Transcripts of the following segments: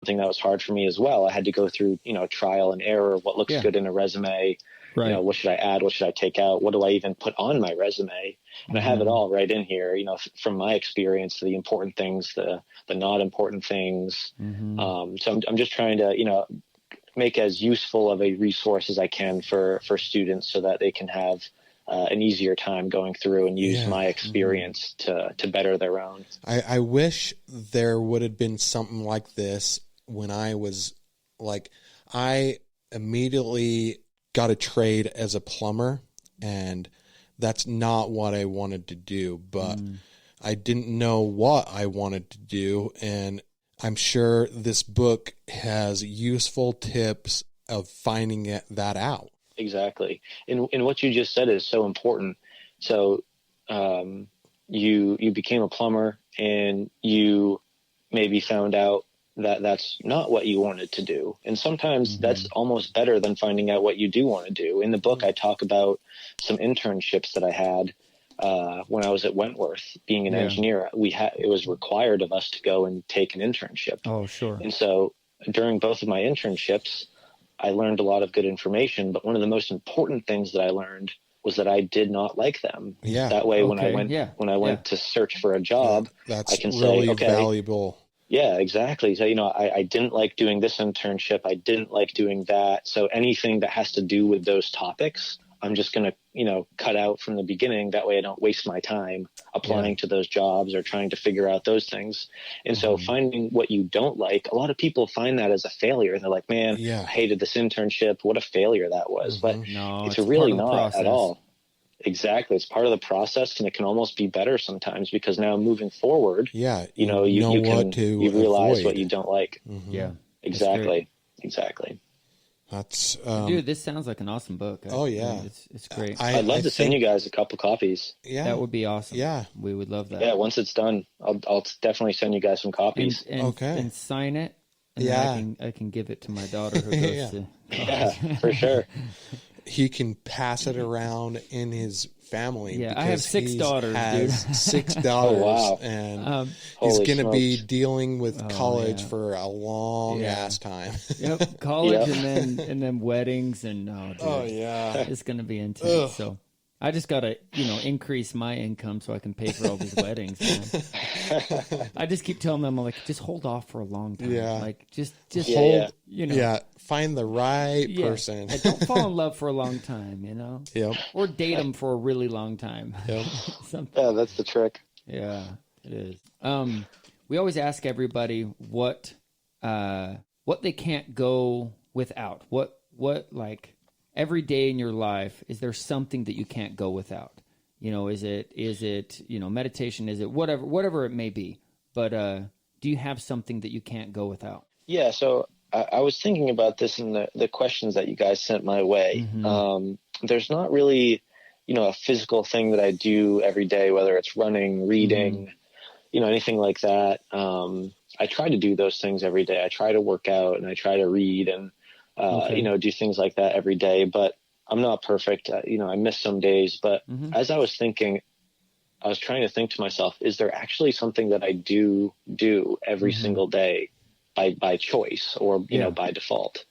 something that was hard for me as well. I had to go through, trial and error. What looks good in a resume? Right. What should I add? What should I take out? What do I even put on my resume? And I have it all right in here, from my experience, the important things, the not important things. So I'm just trying to, make as useful of a resource as I can for students so that they can have an easier time going through and use my experience to better their own. I wish there would have been something like this when I was I immediately got a trade as a plumber, and that's not what I wanted to do, but I didn't know what I wanted to do. And I'm sure this book has useful tips of finding that out. Exactly. And what you just said is so important. So you became a plumber, and you maybe found out that that's not what you wanted to do. And sometimes that's almost better than finding out what you do want to do. In the book, I talk about some internships that I had when I was at Wentworth, being an engineer. It was required of us to go and take an internship. Oh, sure. And so during both of my internships, I learned a lot of good information, but one of the most important things that I learned was that I did not like them. Yeah. That way, when I went to search for a job, that's I can really say, okay, valuable. Yeah, exactly. So, I didn't like doing this internship. I didn't like doing that. So anything that has to do with those topics, I'm just going to, cut out from the beginning. That way I don't waste my time applying to those jobs or trying to figure out those things. And so finding what you don't like, a lot of people find that as a failure. And they're like, man, I hated this internship. What a failure that was. But it's really not at all. Exactly. It's part of the process, and it can almost be better sometimes, because now moving forward, you realize what you don't like. Yeah. Exactly. That's dude, this sounds like an awesome book. It's great. I'd love to send you guys a couple copies. Yeah, that would be awesome. Yeah, we would love that. Yeah, once it's done, I'll definitely send you guys some copies. And sign it. And I can give it to my daughter who goes to college. Yeah, for sure. He can pass it around in his family. Yeah, I have 6 daughters, dude. 6 daughters. Oh, wow. And he's going to be dealing with college for a long ass time. Yep, college and then weddings and it's going to be intense. So I just got to, increase my income so I can pay for all these weddings. Man. I just keep telling them, I'm like, just hold off for a long time. Yeah. Like, just hold, find the right person. Don't fall in love for a long time, Yep. Or date them for a really long time. Yep. Yeah, that's the trick. Yeah, it is. We always ask everybody what they can't go without. What like every day in your life, is there something that you can't go without? Is it meditation? Is it whatever it may be? But do you have something that you can't go without? Yeah. So I was thinking about this in the questions that you guys sent my way. There's not really, a physical thing that I do every day, whether it's running, reading, anything like that. I try to do those things every day. I try to work out and I try to read and, do things like that every day, but I'm not perfect. I miss some days, but as I was thinking, I was trying to think to myself, is there actually something that I do every single day by choice or, by default?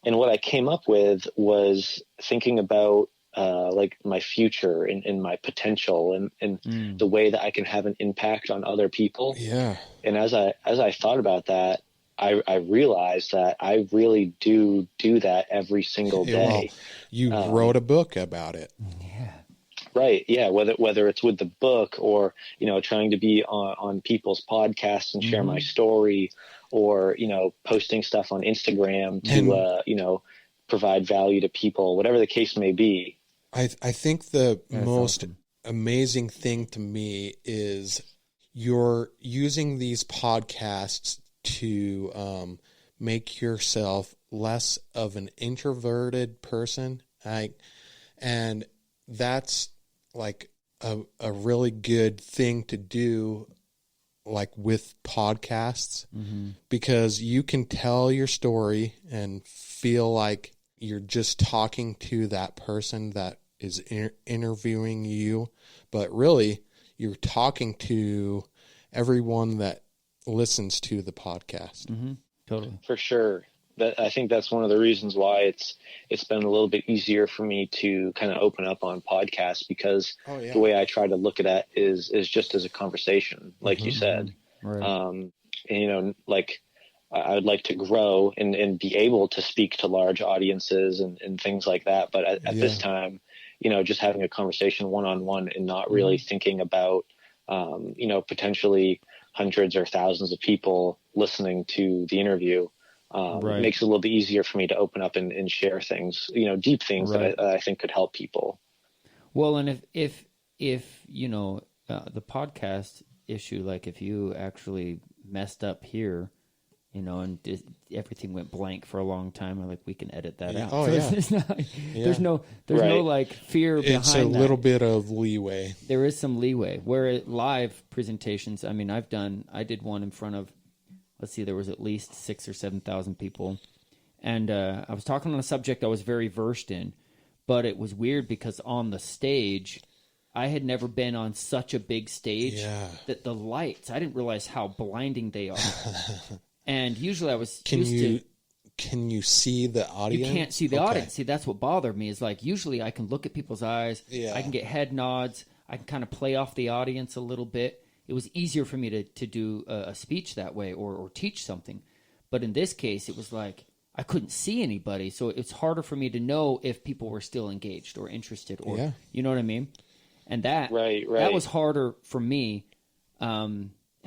And what I came up with was thinking about, my future and my potential and the way that I can have an impact on other people. Yeah. And as I thought about that, I realized that I really do that every single day. Well, you wrote a book about it. Yeah. Right. Yeah. Whether it's with the book or, trying to be on people's podcasts and share my story or, posting stuff on Instagram to, provide value to people, whatever the case may be. I think the most amazing thing to me is you're using these podcasts to make yourself less of an introverted person. And that's like a really good thing to do, like with podcasts, because you can tell your story and feel like you're just talking to that person that is interviewing you, but really you're talking to everyone that listens to the podcast. Totally. For sure. I think that's one of the reasons why it's been a little bit easier for me to kind of open up on podcasts, because the way I try to look at it is just as a conversation, like you said. Right. And, you know, like I would like to grow and be able to speak to large audiences and things like that. But at this time, you know, just having a conversation one-on-one and not really thinking about, you know, potentially hundreds or thousands of people listening to the interview, makes it a little bit easier for me to open up and share things, you know, deep things that I think could help people. Well, and if you know, the podcast issue, like if you actually messed up here, you know, and everything went blank for a long time, and like we can edit that out. Oh, so there's no like fear behind it's a little bit of leeway. There is some leeway. Where live presentations, I mean, I did one in front of, let's see, there was at least 6,000 or 7,000 people, and I was talking on a subject I was very versed in, but it was weird because on the stage, I had never been on such a big stage that the lights, I didn't realize how blinding they are. And usually I was Can you see the audience? You can't see the audience. See, that's what bothered me, is like usually I can look at people's eyes. I can get head nods. I can kind of play off the audience a little bit. It was easier for me to do a speech that way or teach something. But in this case, it was like I couldn't see anybody. So it's harder for me to know if people were still engaged or interested, or you know what I mean? And that was harder for me.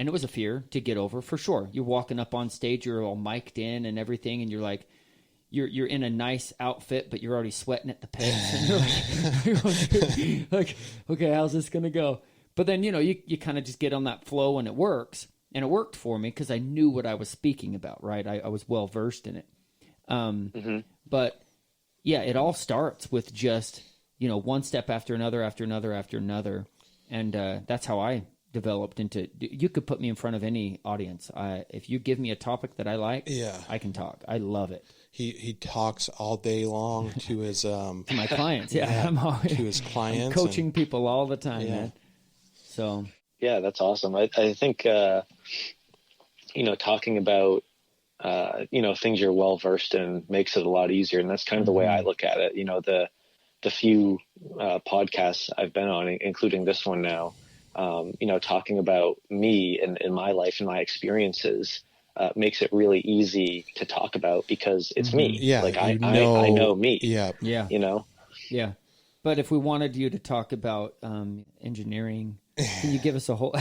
And it was a fear to get over, for sure. You're walking up on stage, you're all mic'd in and everything, and you're like, you're in a nice outfit, but you're already sweating at the pits. And you're like, okay, how's this going to go? But then, you know, you kind of just get on that flow, and it works. And it worked for me because I knew what I was speaking about, right? I was well-versed in it. But, yeah, it all starts with just, you know, one step after another, after another, after another. And that's how I developed into. You could put me in front of any audience. If you give me a topic that I like, I can talk. I love it. He talks all day long to his to my clients. To his clients. I'm coaching people all the time, man. So yeah, that's awesome. I think you know, talking about you know, things you're well versed in makes it a lot easier, and that's kind of the way I look at it. You know, the few podcasts I've been on, including this one now. You know, talking about me and my life and my experiences makes it really easy to talk about because it's me. Yeah, like I know me. Yeah. You know. Yeah, but if we wanted you to talk about engineering, can you give us a whole?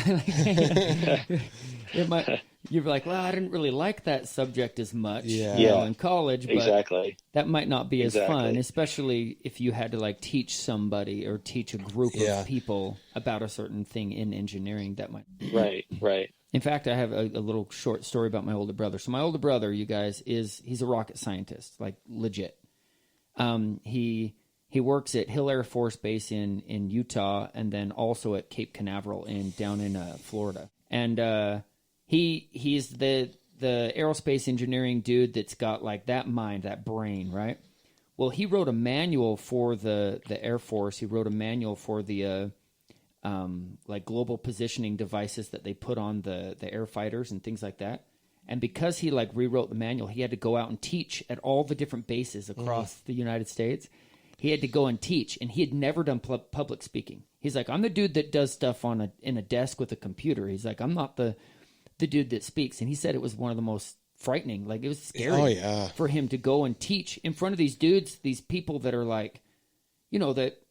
You're like, well, I didn't really like that subject as much, you know, in college, but that might not be as fun, especially if you had to like teach somebody or teach a group of people about a certain thing in engineering. That might right. In fact, I have a little short story about my older brother. So my older brother, you guys, he's a rocket scientist, like legit. He works at Hill Air Force Base in Utah, and then also at Cape Canaveral down in Florida. And he's the aerospace engineering dude that's got like that mind, that brain, right? Well, he wrote a manual for the Air Force. He wrote a manual for the like global positioning devices that they put on the air fighters and things like that. And because he like rewrote the manual, he had to go out and teach at all the different bases across the United States. He had to go and teach, and he had never done public speaking. He's like, I'm the dude that does stuff in a desk with a computer. He's like, I'm not the dude that speaks. And he said it was one of the most frightening, like it was scary for him to go and teach in front of these dudes, these people that are like, you know, that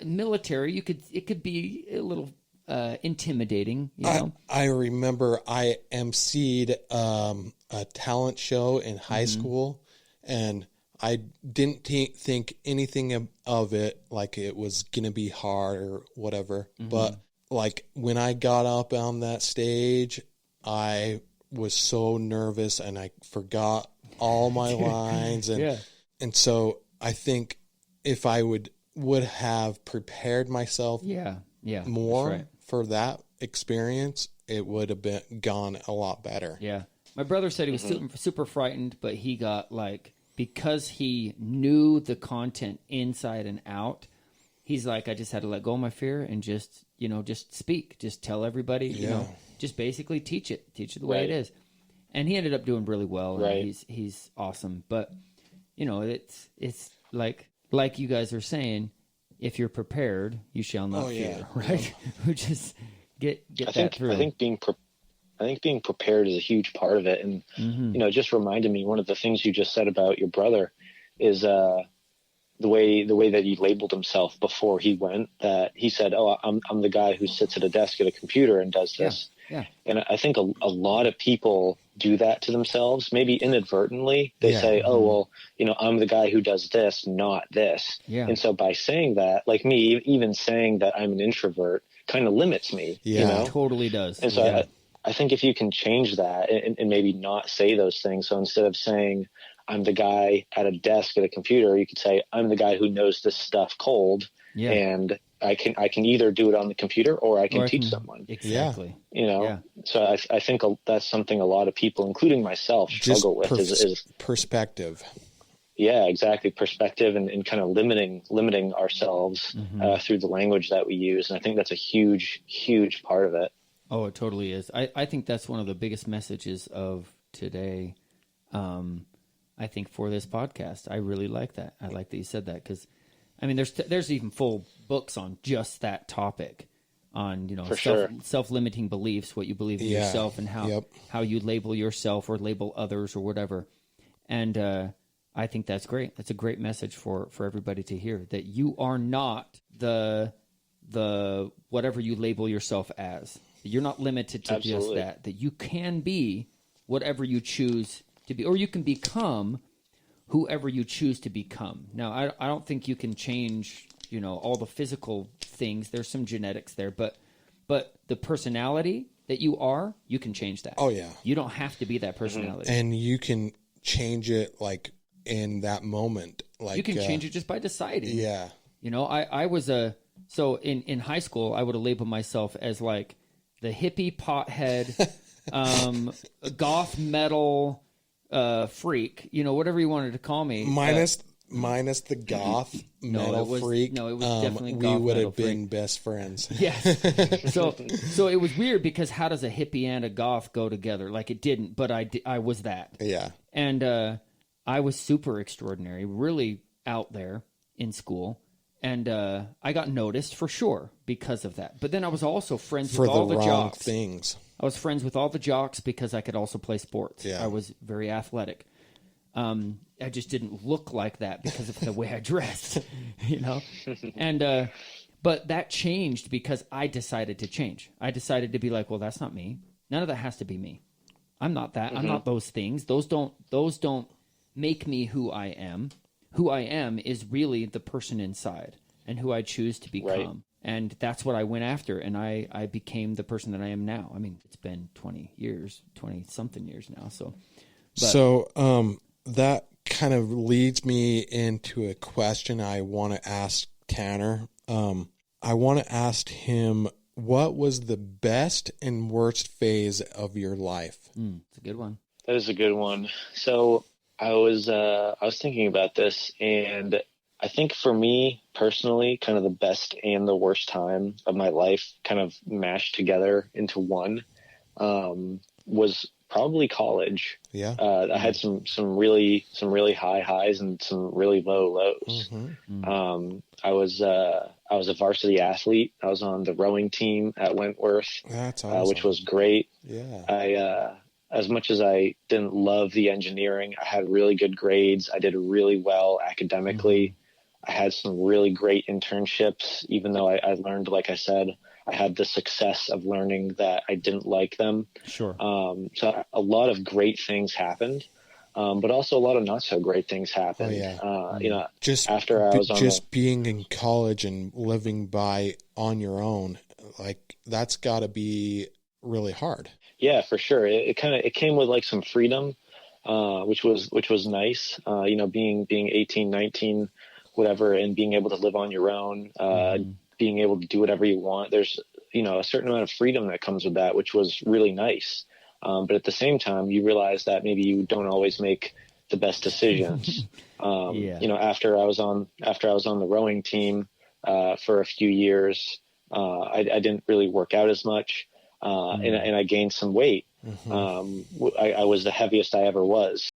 military. It could be a little intimidating. You know, I remember I emceed a talent show in high school, and I didn't think anything of it like it was going to be hard or whatever. But like when I got up on that stage, I was so nervous and I forgot all my lines. And so I think if I would have prepared myself more for that experience, it would have gone a lot better. Yeah. My brother said he was super frightened, but he got like, because he knew the content inside and out, he's like, I just had to let go of my fear and just, you know, just speak, just tell everybody, you know, just basically teach it the way it is. and he ended up doing really well. And Right. He's awesome. But it's like you guys are saying, if you're prepared, you shall not fear. Right? We just get that through. I think being prepared is a huge part of it. And, it just reminded me, one of the things you just said about your brother is, the way that he labeled himself before he went, that he said, "Oh, I'm the guy who sits at a desk at a computer and does this." Yeah. And I think a lot of people do that to themselves, maybe inadvertently. They say, "Oh, well, I'm the guy who does this, not this." Yeah. And so by saying that, like me, even saying that I'm an introvert kind of limits me. It totally does. And so I think if you can change that and maybe not say those things. So instead of saying, "I'm the guy at a desk at a computer," you could say, "I'm the guy who knows this stuff cold, and I can either do it on the computer or I can teach someone." Exactly. So I think that's something a lot of people, including myself, struggle with is perspective. Yeah, exactly. Perspective and kind of limiting ourselves through the language that we use. And I think that's a huge, huge part of it. Oh, it totally is. I think that's one of the biggest messages of today. I think for this podcast, I really like that. I like that you said that, because, I mean, there's even full books on just that topic, on self-limiting beliefs, what you believe in yourself, and how you label yourself or label others or whatever. And I think that's great. That's a great message for everybody to hear, that you are not the whatever you label yourself as. You're not limited to just that. That you can be whatever you choose to be, or you can become whoever you choose to become. Now, I don't think you can change, all the physical things. There's some genetics there, but the personality that you are, you can change that. Oh yeah. You don't have to be that personality. And you can change it like in that moment. Like you can change it just by deciding. Yeah. I was so in high school, I would have labeled myself as like the hippie pothead, goth metal freak, whatever you wanted to call me. Minus the goth metal freak. No, it was definitely goth metal. We would have freak. been best friends. Yes. So it was weird, because how does a hippie and a goth go together? Like, it didn't, but I was that. Yeah. And I was super extraordinary, really out there in school. And I got noticed for sure because of that. But then I was also friends with all the jocks. Things. I was friends with all the jocks because I could also play sports. Yeah. I was very athletic. I just didn't look like that because of the way I dressed, And but that changed because I decided to change. I decided to be like, well, that's not me. None of that has to be me. I'm not that. I'm not those things. Those don't make me who I am. Who I am is really the person inside, and who I choose to become. Right. And that's what I went after, and I became the person that I am now. I mean, it's been 20-something years now. So that kind of leads me into a question I want to ask Tanner. I want to ask him, what was the best and worst phase of your life? It's a good one. That is a good one. So I was thinking about this, and I think for me personally, kind of the best and the worst time of my life kind of mashed together into one, was probably college. Yeah. I had some really high highs and some really low lows. I was a varsity athlete. I was on the rowing team at Wentworth. That's awesome. Which was great. Yeah. As much as I didn't love the engineering, I had really good grades. I did really well academically. I had some really great internships, even though I learned, like I said, I had the success of learning that I didn't like them. Sure. So a lot of great things happened, but also a lot of not so great things happened. Oh, yeah. Just after I was being in college and living on your own, like that's got to be really hard. Yeah, for sure. It came with like some freedom, which was nice. Being 18, 19, whatever, and being able to live on your own, being able to do whatever you want. There's, a certain amount of freedom that comes with that, which was really nice. But at the same time, you realize that maybe you don't always make the best decisions. After I was on the rowing team, for a few years, I didn't really work out as much. And I gained some weight. I was the heaviest I ever was.